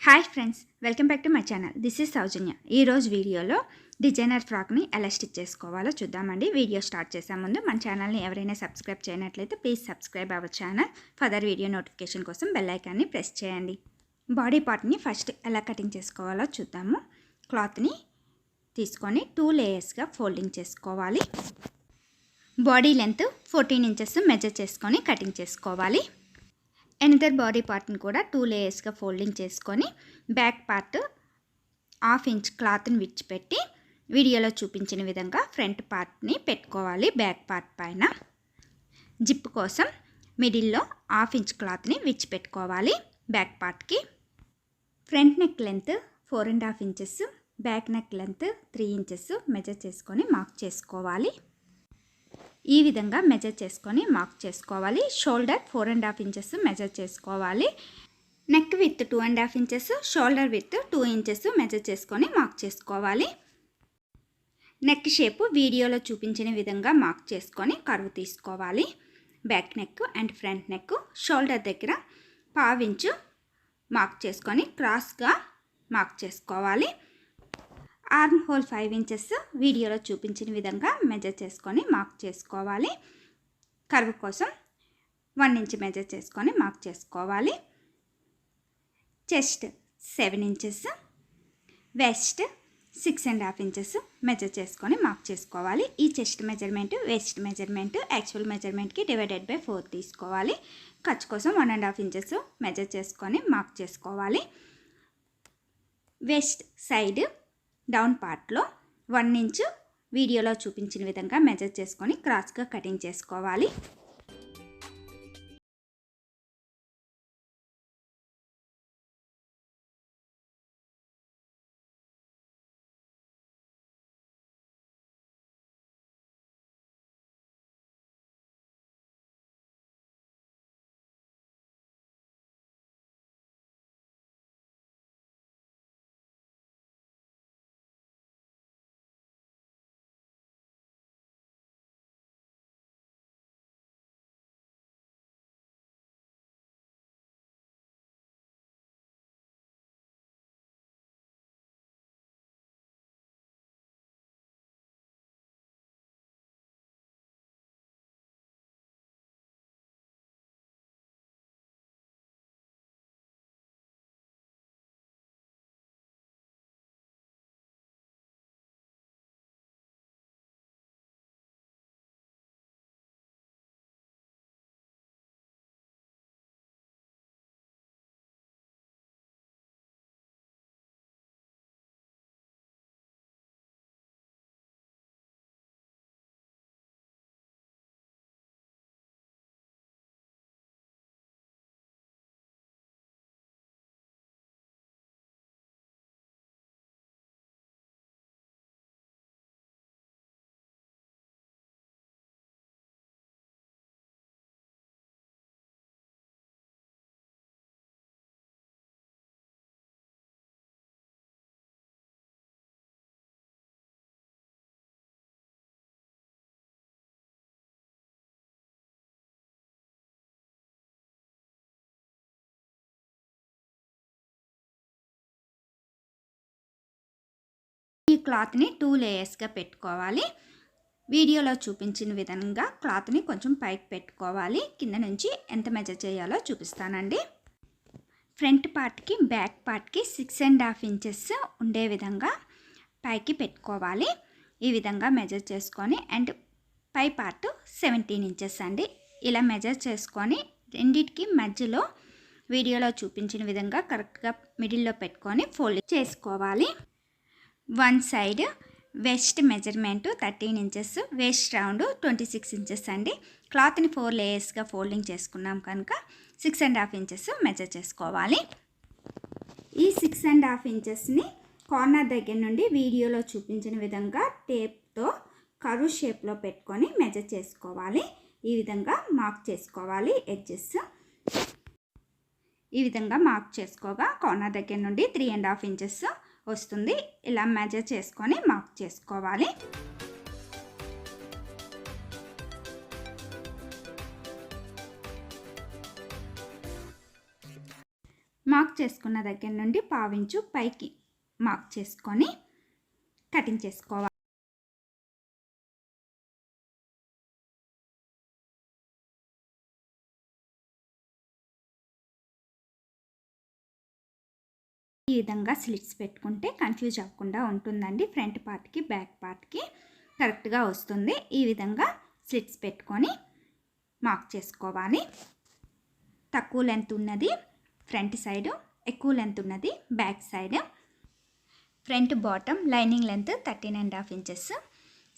Hi friends, welcome back to my channel. This is Soujanya. ఈరోజు వీడియోలో designer ఫ్రాక్ని ఎలా stitch చేసుకోవాలో చూద్దామండి. వీడియో స్టార్ట్ చేసే ముందు మన ఛానల్ని ఎవరైనా సబ్స్క్రైబ్ చేయనట్లయితే please subscribe our channel. Further video notification కోసం బెల్ ఐకాన్ని ప్రెస్ చేయండి. బాడీ పార్ట్ని ఫస్ట్ ఎలా కటింగ్ చేసుకోవాలో చూద్దాము. క్లాత్ని తీసుకొని 2 లేయర్స్గా ఫోల్డింగ్ చేసుకోవాలి. బాడీ లెంత్ 14 ఇంచెస్ మెజర్ చేసుకొని కటింగ్ చేసుకోవాలి. ఎనదర్ బాడీ పార్ట్ని కూడా 2 లేయర్స్గా ఫోల్డింగ్ చేసుకొని బ్యాక్ పార్ట్ 1/2 ఇంచ్ క్లాత్ని విడిచిపెట్టి వీడియోలో చూపించిన విధంగా ఫ్రంట్ పార్ట్ని పెట్టుకోవాలి. బ్యాక్ పార్ట్ పైన జిప్ కోసం మిడిల్లో 1/2 ఇంచ్ క్లాత్ని విడిచిపెట్టుకోవాలి. బ్యాక్ పార్ట్కి front neck length 4.5 inches, back neck length 3 inches measure చేసుకొని మార్క్ చేసుకోవాలి. ఈ విధంగా మెజర్ చేసుకొని మార్క్ చేసుకోవాలి. షోల్డర్ 4.5 ఇంచెస్ మెజర్ చేసుకోవాలి. Neck with 2.5 inches, shoulder with 2 inches measure చేసుకొని మార్క్ చేసుకోవాలి. నెక్ షేపు వీడియోలో చూపించిన విధంగా మార్క్ చేసుకొని కర్వ్ తీసుకోవాలి. Back neck and front neck shoulder దగ్గర 1/2 ఇంచు మార్క్ చేసుకొని క్రాస్గా మార్క్ చేసుకోవాలి. ఆర్మ్ హోల్ 5 ఇంచెస్ వీడియోలో చూపించిన విధంగా మెజర్ చేసుకొని మార్క్ చేసుకోవాలి. కర్వ్ కోసం 1 ఇంచ్ మెజర్ చేసుకొని మార్క్ చేసుకోవాలి. Chest 7 inches, waist 6.5 inches measure చేసుకొని మార్క్ చేసుకోవాలి. ఈ chest measurement waist measurement actual మెజర్మెంట్కి డివైడెడ్ బై 4 తీసుకోవాలి. ఖర్చు కోసం 1.5 ఇంచెస్ మెజర్ చేసుకొని మార్క్ చేసుకోవాలి. వెస్ట్ సైడ్ డౌన్ పార్ట్లో 1 ఇంచ్ వీడియోలో చూపించిన విధంగా మెజర్ చేసుకొని క్రాస్గా కటింగ్ చేసుకోవాలి. ఈ క్లాత్ని 2 లేయర్స్గా పెట్టుకోవాలి. వీడియోలో చూపించిన విధంగా క్లాత్ని కొంచెం పైకి పెట్టుకోవాలి. కింద నుంచి ఎంత మెజర్ చేయాలో చూపిస్తానండి. ఫ్రంట్ పార్ట్కి బ్యాక్ పార్ట్కి 6.5 ఇంచెస్ ఉండే విధంగా పైకి పెట్టుకోవాలి. ఈ విధంగా మెజర్ చేసుకొని అండ్ పై పార్ట్ 17 ఇంచెస్ అండి. ఇలా మెజర్ చేసుకొని రెండిటికి మధ్యలో వీడియోలో చూపించిన విధంగా కరెక్ట్గా మిడిల్లో పెట్టుకొని ఫోల్డ్ చేసుకోవాలి. One side west measurement 13 inches, west round 26 inches అండి. క్లాత్ని 4 లేయర్స్గా ఫోల్డింగ్ చేసుకున్నాం కనుక 6.5 ఇంచెస్ మెజర్ చేసుకోవాలి. ఈ 6.5 ఇంచెస్ని కార్నర్ దగ్గర నుండి వీడియోలో చూపించిన విధంగా టేప్తో కర్వ్ షేప్లో పెట్టుకొని మెజర్ చేసుకోవాలి. ఈ విధంగా మార్క్ చేసుకోవాలి. ఎడ్జెస్ ఈ విధంగా మార్క్ చేసుకోగా కార్నర్ దగ్గర నుండి 3.5 ఇంచెస్ వస్తుంది. ఇలా మెజర్ చేసుకొని మార్క్ చేసుకోవాలి. మార్క్ చేసుకున్న దగ్గర నుండి పావించు పైకి మార్క్ చేసుకొని కటింగ్ చేసుకోవాలి. ఈ విధంగా స్లిట్స్ పెట్టుకుంటే కన్ఫ్యూజ్ అవ్వకుండా ఉంటుందండి. ఫ్రంట్ పార్ట్కి బ్యాక్ పార్ట్కి కరెక్ట్గా వస్తుంది. ఈ విధంగా స్లిట్స్ పెట్టుకొని మార్క్ చేసుకోవాలి. తక్కువ లెంత్ ఉన్నది ఫ్రంట్ సైడ్, ఎక్కువ లెంత్ ఉన్నది back side. Front bottom lining length 13.5 inches,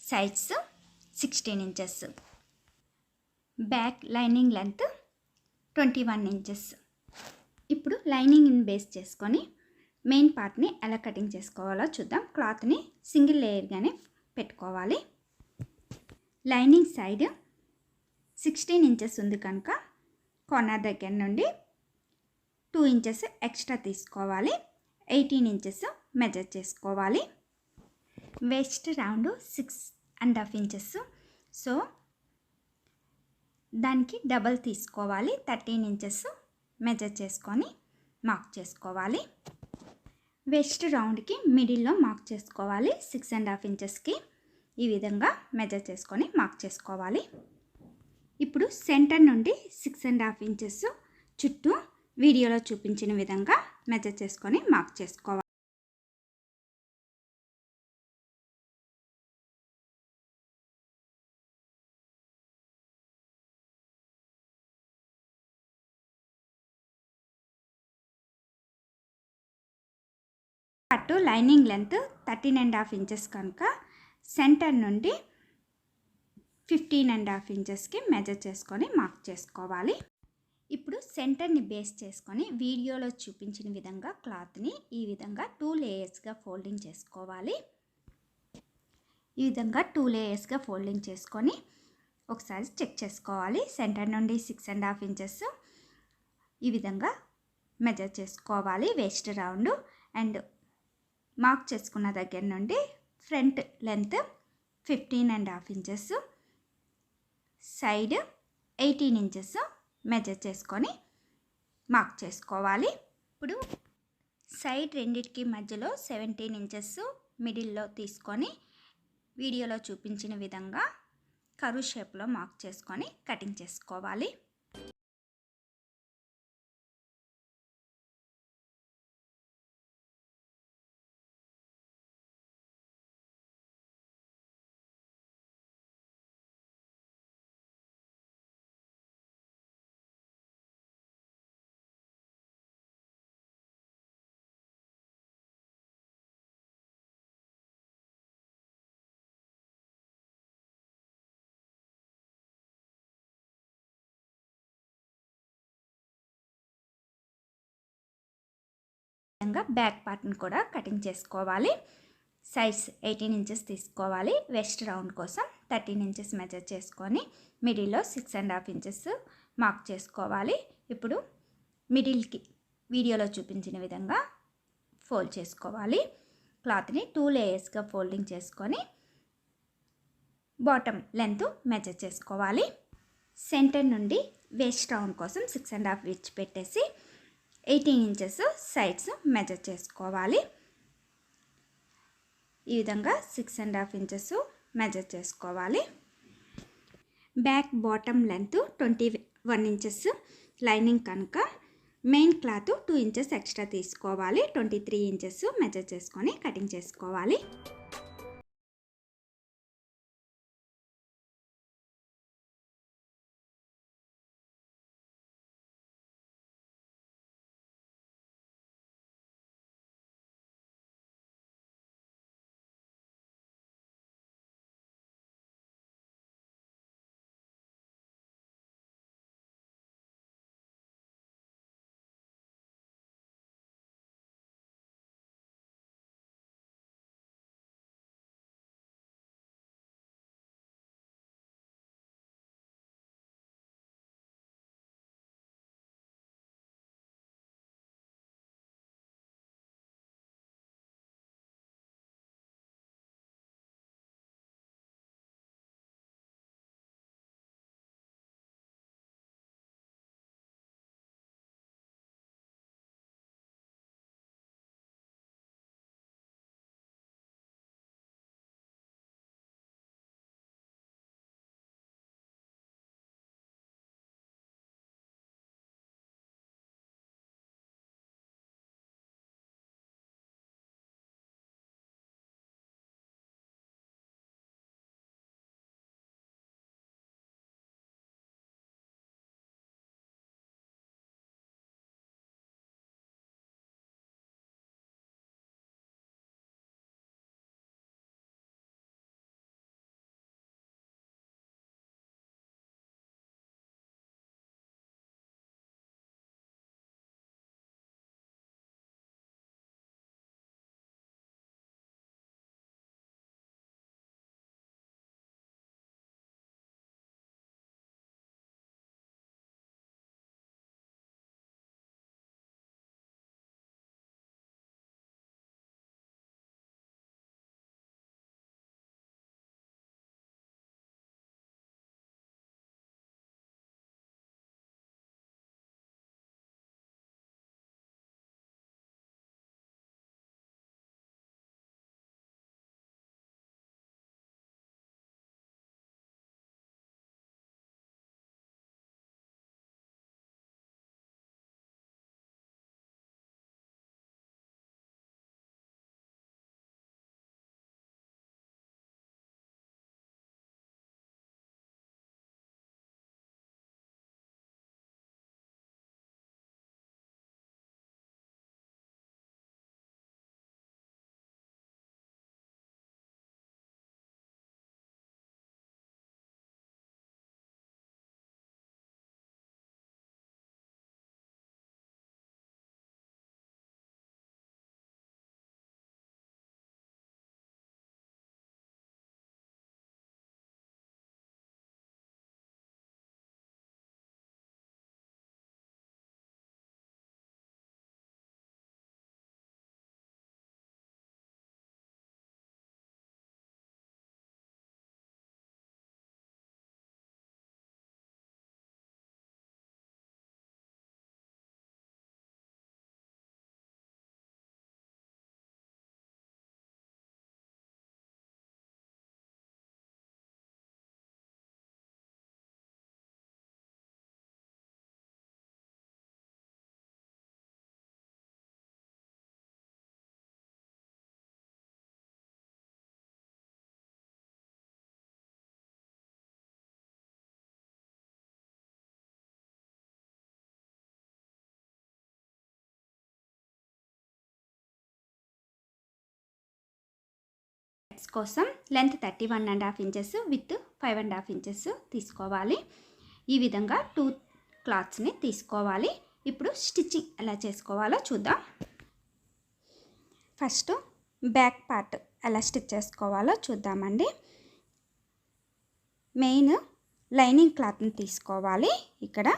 sides 16 inches, back lining length 21 inches. ఇప్పుడు లైనింగ్ని బేస్ చేసుకొని మెయిన్ పార్ట్ని ఎలా కటింగ్ చేసుకోవాలో చూద్దాం. క్లాత్ని సింగిల్ లేయర్గానే పెట్టుకోవాలి. లైనింగ్ సైడ్ 16 ఇంచెస్ ఉంది కనుక కార్నర్ దగ్గర నుండి 2 ఇంచెస్ ఎక్స్ట్రా తీసుకోవాలి. 18 ఇంచెస్ మెజర్ చేసుకోవాలి. వేస్ట్ రౌండ్ 6.5 ఇంచెస్, సో దానికి డబల్ తీసుకోవాలి. 13 ఇంచెస్ మెజర్ చేసుకొని మార్క్ చేసుకోవాలి. వేస్ట్ రౌండ్కి మిడిల్లో మార్క్ చేసుకోవాలి. 6.5 ఇంచెస్కి ఈ విధంగా మెజర్ చేసుకొని మార్క్ చేసుకోవాలి. ఇప్పుడు సెంటర్ నుండి 6.5 ఇంచెస్ చుట్టూ వీడియోలో చూపించిన విధంగా మెజర్ చేసుకొని మార్క్ చేసుకోవాలి. అటు లైనింగ్ లెంత్ 13.5 ఇంచెస్ కనుక సెంటర్ నుండి 15.5 ఇంచెస్కి మెజర్ చేసుకొని మార్క్ చేసుకోవాలి. ఇప్పుడు సెంటర్ని బేస్ చేసుకొని వీడియోలో చూపించిన విధంగా క్లాత్ని ఈ విధంగా 2 లేయర్స్గా ఫోల్డింగ్ చేసుకోవాలి. ఈ విధంగా 2 లేయర్స్గా ఫోల్డింగ్ చేసుకొని ఒకసారి చెక్ చేసుకోవాలి. సెంటర్ నుండి 6.5 ఇంచెస్ ఈ విధంగా మెజర్ చేసుకోవాలి వేస్ట్ రౌండ్. అండ్ మార్క్ చేసుకున్న దగ్గర నుండి front length 15.5 inches, side 18 inches measure చేసుకొని మార్క్ చేసుకోవాలి. ఇప్పుడు సైడ్ రెండిటికి మధ్యలో 17 ఇంచెస్ మిడిల్లో తీసుకొని వీడియోలో చూపించిన విధంగా కర్వ్ షేప్లో మార్క్ చేసుకొని కటింగ్ చేసుకోవాలి. విధంగా బ్యాక్ పార్ట్ని కూడా కటింగ్ చేసుకోవాలి. సైజ్ 18 ఇంచెస్ తీసుకోవాలి. వెస్ట్ రౌండ్ కోసం 13 ఇంచెస్ మెజర్ చేసుకొని మిడిల్లో 6.5 ఇంచెస్ మార్క్ చేసుకోవాలి. ఇప్పుడు మిడిల్కి వీడియోలో చూపించిన విధంగా ఫోల్డ్ చేసుకోవాలి. క్లాత్ని 2 లేయర్స్గా ఫోల్డింగ్ చేసుకొని బాటమ్ లెంత్ మెజర్ చేసుకోవాలి. సెంటర్ నుండి వేస్ట్ రౌండ్ కోసం 6.5 విచ్ పెట్టేసి 18 ఇంచెస్ సైడ్స్ మెజర్ చేసుకోవాలి. ఈ విధంగా 6.5 ఇంచెస్ మెజర్ చేసుకోవాలి. Back bottom length 21 inches lining కనుక మెయిన్ క్లాత్ 2 ఇంచెస్ ఎక్స్ట్రా తీసుకోవాలి. 23 ఇంచెస్ మెజర్ చేసుకొని కటింగ్ చేసుకోవాలి. కోసం లెంత్ 31.5 ఇంచెస్ విత్ 5.5 ఇంచెస్ తీసుకోవాలి. ఈ విధంగా 2 క్లాత్స్ని తీసుకోవాలి. ఇప్పుడు స్టిచ్చింగ్ ఎలా చేసుకోవాలో చూద్దాం. ఫస్ట్ బ్యాక్ పార్ట్ ఎలా స్టిచ్ చేసుకోవాలో చూద్దామండి. మెయిన్ లైనింగ్ క్లాత్ని తీసుకోవాలి. ఇక్కడ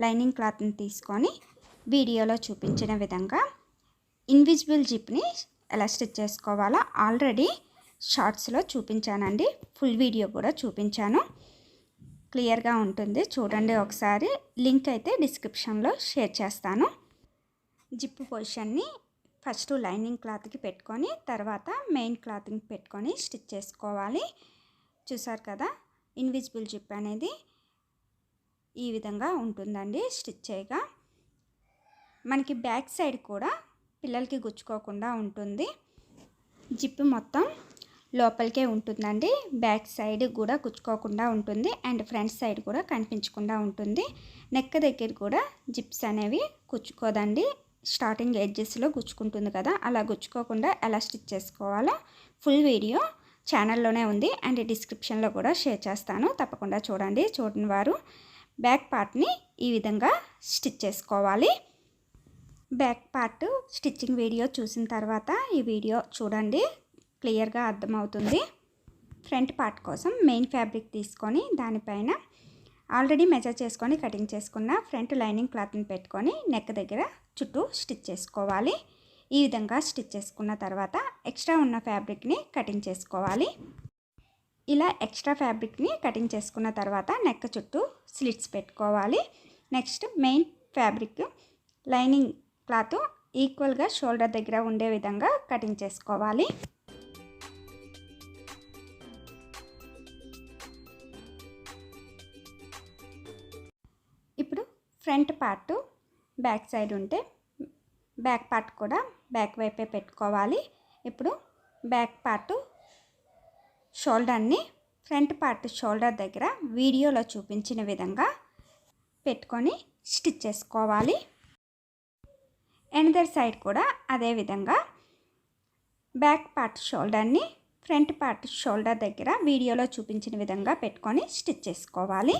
లైనింగ్ క్లాత్ని తీసుకొని వీడియోలో చూపించిన విధంగా ఇన్విజిబుల్ జిప్ని ఎలా స్టిచ్ చేసుకోవాలో ఆల్రెడీ షార్ట్స్లో చూపించానండి. ఫుల్ వీడియో కూడా చూపించాను, క్లియర్గా ఉంటుంది, చూడండి ఒకసారి. లింక్ అయితే డిస్క్రిప్షన్లో షేర్ చేస్తాను. జిప్ పొజిషన్ని ఫస్ట్ లైనింగ్ క్లాత్కి పెట్టుకొని తర్వాత మెయిన్ క్లాత్కి పెట్టుకొని స్టిచ్ చేసుకోవాలి. చూసారు కదా, ఇన్విజిబుల్ జిప్ అనేది ఈ విధంగా ఉంటుందండి. స్టిచ్ చేయగా మనకి బ్యాక్ సైడ్ కూడా పిల్లలకి గుచ్చుకోకుండా ఉంటుంది. జిప్ మొత్తం లోపలికే ఉంటుందండి. బ్యాక్ సైడ్ కూడా గుచ్చుకోకుండా ఉంటుంది అండ్ ఫ్రంట్ సైడ్ కూడా కనిపించకుండా ఉంటుంది. నెక్ దగ్గర కూడా జిప్స్ అనేవి గుచ్చుకోదండి. స్టార్టింగ్ ఎడ్జెస్లో గుచ్చుకుంటుంది కదా, అలా గుచ్చుకోకుండా ఎలా స్టిచ్ చేసుకోవాలో ఫుల్ వీడియో ఛానల్లోనే ఉంది అండ్ డిస్క్రిప్షన్లో కూడా షేర్ చేస్తాను, తప్పకుండా చూడండి. చూడని వారు బ్యాక్ పార్ట్ని ఈ విధంగా స్టిచ్ చేసుకోవాలి. బ్యాక్ పార్ట్ స్టిచ్చింగ్ వీడియో చూసిన తర్వాత ఈ వీడియో చూడండి, క్లియర్గా అర్థమవుతుంది. ఫ్రంట్ పార్ట్ కోసం మెయిన్ ఫ్యాబ్రిక్ తీసుకొని దానిపైన ఆల్రెడీ మెజర్ చేసుకొని కటింగ్ చేసుకున్న ఫ్రంట్ లైనింగ్ క్లాత్ని పెట్టుకొని నెక్ దగ్గర చుట్టూ స్టిచ్ చేసుకోవాలి. ఈ విధంగా స్టిచ్ చేసుకున్న తర్వాత ఎక్స్ట్రా ఉన్న ఫ్యాబ్రిక్ని కటింగ్ చేసుకోవాలి. ఇలా ఎక్స్ట్రా ఫ్యాబ్రిక్ని కటింగ్ చేసుకున్న తర్వాత నెక్ చుట్టూ స్లిట్స్ పెట్టుకోవాలి. Next main fabric lining cloth ఈక్వల్గా షోల్డర్ దగ్గర ఉండే విధంగా కటింగ్ చేసుకోవాలి. ఇప్పుడు ఫ్రంట్ పార్ట్ బ్యాక్ సైడ్ ఉంటే బ్యాక్ పార్ట్ కూడా బ్యాక్ వైపే పెట్టుకోవాలి. ఇప్పుడు బ్యాక్ పార్ట్ షోల్డర్ని ఫ్రంట్ పార్ట్ షోల్డర్ దగ్గర వీడియోలో చూపించిన విధంగా పెట్టుకొని స్టిచ్ చేసుకోవాలి. ఎనదర్ సైడ్ కూడా అదే విధంగా బ్యాక్ పార్ట్ షోల్డర్ని ఫ్రంట్ పార్ట్ షోల్డర్ దగ్గర వీడియోలో చూపించిన విధంగా పెట్టుకొని స్టిచ్ చేసుకోవాలి.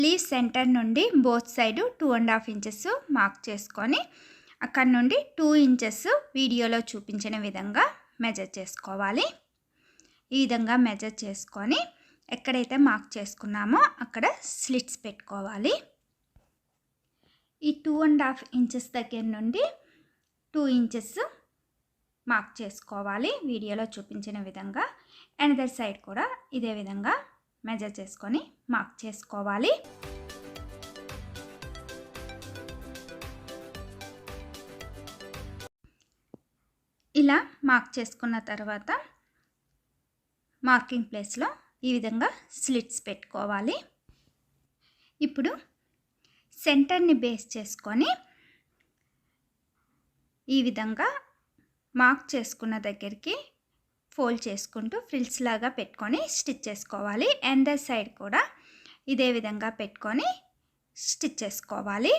లీవ్ సెంటర్ నుండి బోత్ సైడ్ 2.5 ఇంచెస్ మార్క్ చేసుకొని అక్కడ నుండి 2 ఇంచెస్ వీడియోలో చూపించిన విధంగా మెజర్ చేసుకోవాలి. ఈ విధంగా మెజర్ చేసుకొని ఎక్కడైతే మార్క్ చేసుకున్నామో అక్కడ స్లిట్స్ పెట్టుకోవాలి. ఈ 2.5 ఇంచెస్ దగ్గర నుండి 2 ఇంచెస్ మార్క్ చేసుకోవాలి వీడియోలో చూపించిన విధంగా. అనదర్ సైడ్ కూడా ఇదే విధంగా మెజర్ చేసుకొని మార్క్ చేసుకోవాలి. ఇలా మార్క్ చేసుకున్న తర్వాత మార్కింగ్ ప్లేస్లో ఈ విధంగా స్లిట్స్ పెట్టుకోవాలి. ఇప్పుడు సెంటర్ని బేస్ చేసుకొని ఈ విధంగా మార్క్ చేసుకున్న దగ్గరికి ఫోల్డ్ చేసుకుంటూ ఫ్రిల్స్ లాగా పెట్టుకొని స్టిచ్ చేసుకోవాలి. అండర్ సైడ్ కూడా ఇదే విధంగా పెట్టుకొని స్టిచ్ చేసుకోవాలి.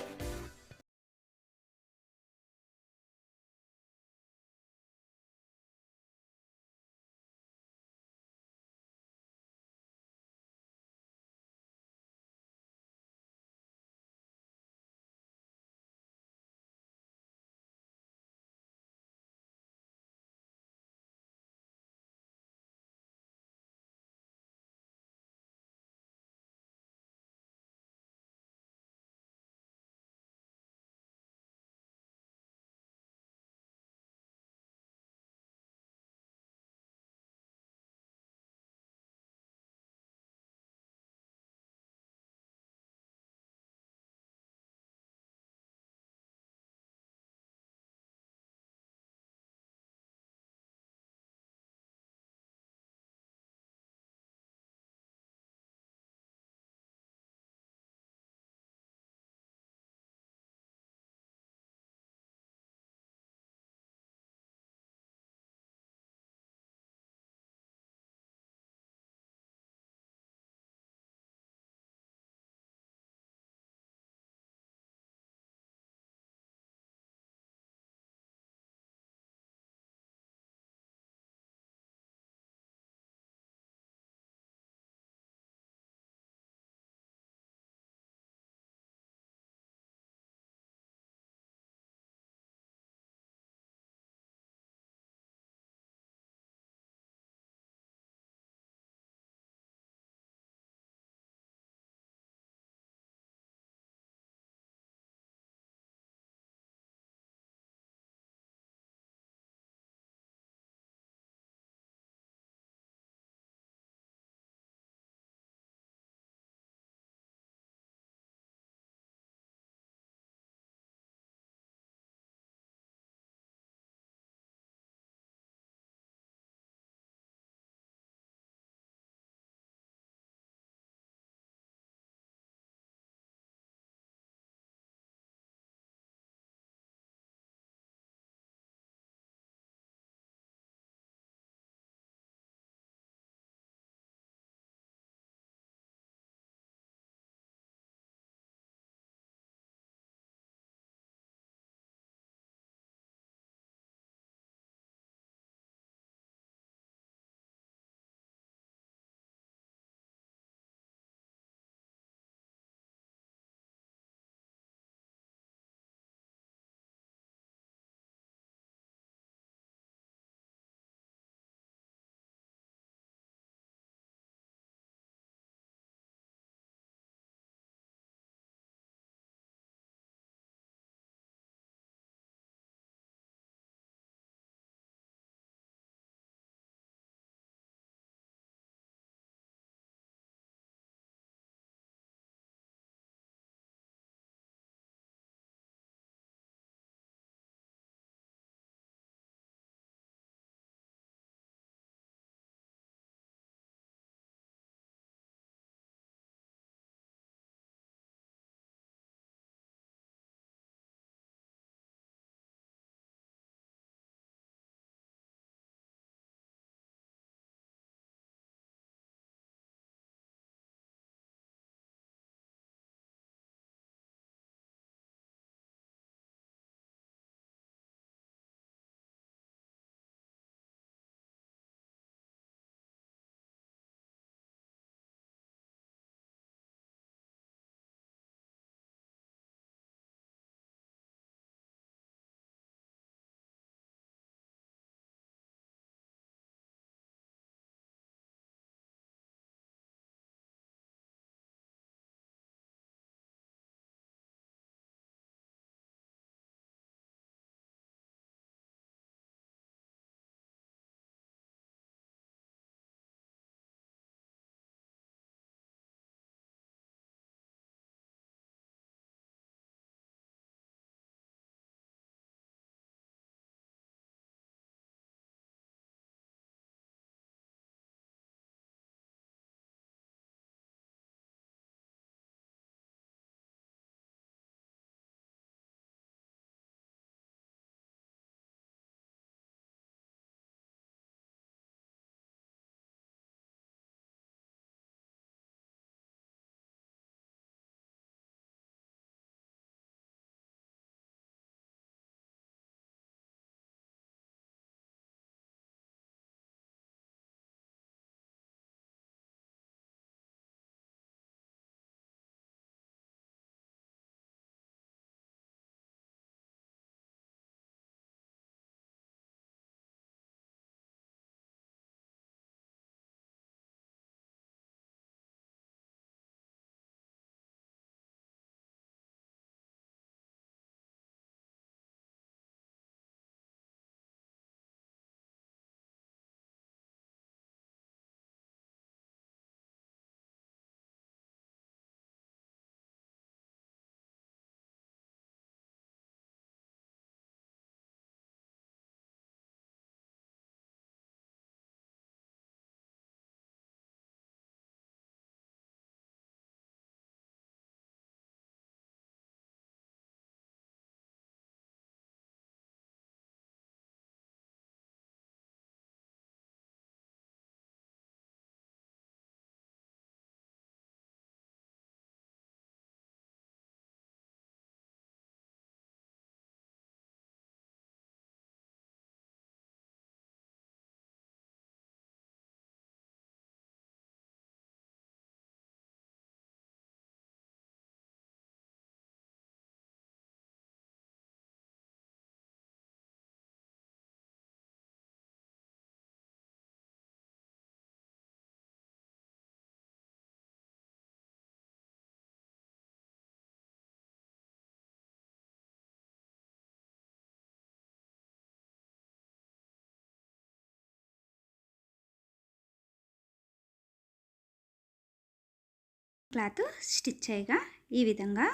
క్లాత్ స్టిచ్ చేయగా ఈ విధంగా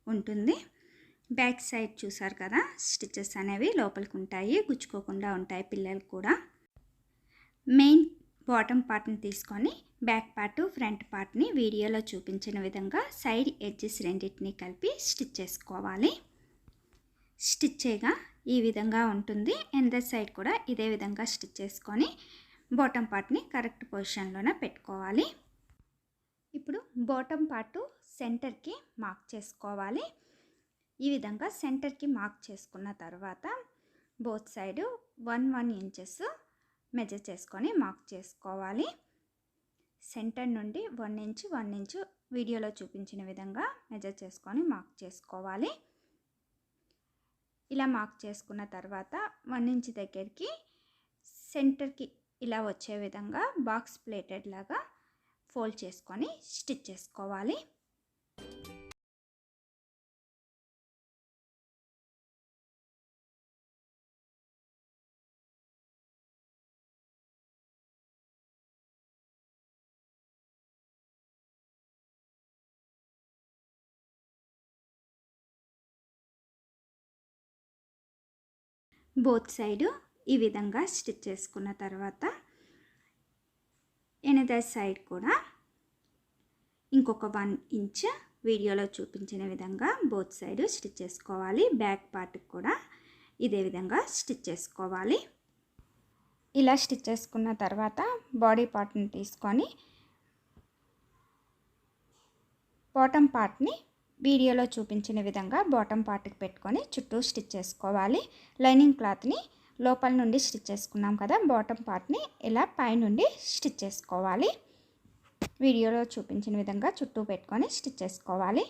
ఉంటుంది. బ్యాక్ సైడ్ చూసారు కదా, స్టిచెస్ అనేవి లోపలికి ఉంటాయి, గుచ్చుకోకుండా ఉంటాయి పిల్లలకు కూడా. మెయిన్ బాటమ్ పార్ట్ని తీసుకొని బ్యాక్ పార్ట్ ఫ్రంట్ పార్ట్ని వీడియోలో చూపించిన విధంగా సైడ్ ఎడ్జెస్ రెండింటిని కలిపి స్టిచ్ చేసుకోవాలి. స్టిచ్ చేయగా ఈ విధంగా ఉంటుంది. ఎందర్ సైడ్ కూడా ఇదే విధంగా స్టిచ్ చేసుకొని బాటమ్ పార్ట్ని కరెక్ట్ పొజిషన్లోనే పెట్టుకోవాలి. ఇప్పుడు బాటమ్ పార్ట్ సెంటర్కి మార్క్ చేసుకోవాలి. ఈ విధంగా సెంటర్కి మార్క్ చేసుకున్న తర్వాత బోత్ సైడ్ 1 ఇంచెస్ మెజర్ చేసుకొని మార్క్ చేసుకోవాలి. సెంటర్ నుండి 1 ఇంచు వీడియోలో చూపించిన విధంగా మెజర్ చేసుకొని మార్క్ చేసుకోవాలి. ఇలా మార్క్ చేసుకున్న తర్వాత 1 ఇంచ్ దగ్గరికి సెంటర్కి ఇలా వచ్చే విధంగా బాక్స్ ప్లేటెడ్ లాగా ఫోల్డ్ చేసుకొని స్టిచ్ చేసుకోవాలి. బోత్ సైడ్ ఈ విధంగా స్టిచ్ చేసుకున్న తర్వాత ఎనదర్ సైడ్ కూడా ఇంకొక 1 ఇంచ్ వీడియోలో చూపించిన విధంగా బోత్ సైడ్ స్టిచ్ చేసుకోవాలి. బ్యాక్ పార్ట్కి కూడా ఇదే విధంగా స్టిచ్ చేసుకోవాలి. ఇలా స్టిచ్ చేసుకున్న తర్వాత బాడీ పార్ట్ని తీసుకొని బాటమ్ పార్ట్ని వీడియోలో చూపించిన విధంగా బాటమ్ పార్ట్కి పెట్టుకొని చుట్టూ స్టిచ్ చేసుకోవాలి. లైనింగ్ క్లాత్ని లోపల నుండి స్టిచ్ చేసుకున్నాం కదా, బాటమ్ పార్ట్ని ఇలా పైనుండి స్టిచ్ చేసుకోవాలి. వీడియోలో చూపించిన విధంగా చుట్టూ పెట్టుకొని స్టిచ్ చేసుకోవాలి.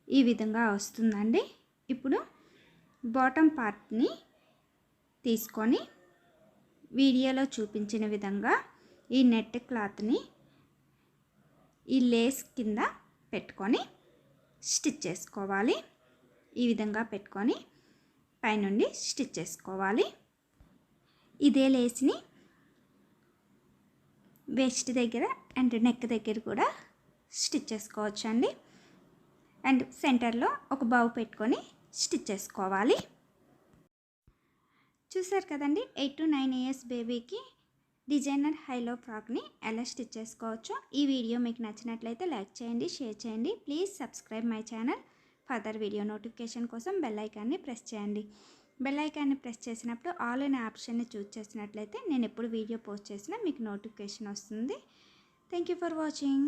ఈ విధంగా వస్తుందండి. ఇప్పుడు బాటమ్ పార్ట్ని తీసుకొని వీడియోలో చూపించిన విధంగా ఈ నెట్ క్లాత్ని ఈ లేస్ కింద పెట్టుకొని స్టిచ్ చేసుకోవాలి. ఈ విధంగా పెట్టుకొని పైనుండి స్టిచ్ చేసుకోవాలి. ఇదే లేస్ని వేస్ట్ దగ్గర అండ్ నెక్ దగ్గర కూడా స్టిచ్ చేసుకోవచ్చు అండి. అండ్ సెంటర్లో ఒక బౌ పెట్టుకొని స్టిచ్ చేసుకోవాలి. చూసారు కదండి, 8 to 9 years బేబీకి డిజైనర్ హైలో ఫ్రాక్ని ఎలా స్టిచ్ చేసుకోవచ్చో. ఈ వీడియో మీకు నచ్చినట్లయితే లైక్ చేయండి, షేర్ చేయండి. Please subscribe my channel. Further video notification కోసం బెల్ ఐకాన్ని ప్రెస్ చేయండి. బెల్ ఐకాన్ని ప్రెస్ చేసినప్పుడు ఆల్ అనే ఆప్షన్ని చూస్ చేసినట్లయితే నేను ఎప్పుడు వీడియో పోస్ట్ చేసినా మీకు నోటిఫికేషన్ వస్తుంది. Thank you for watching.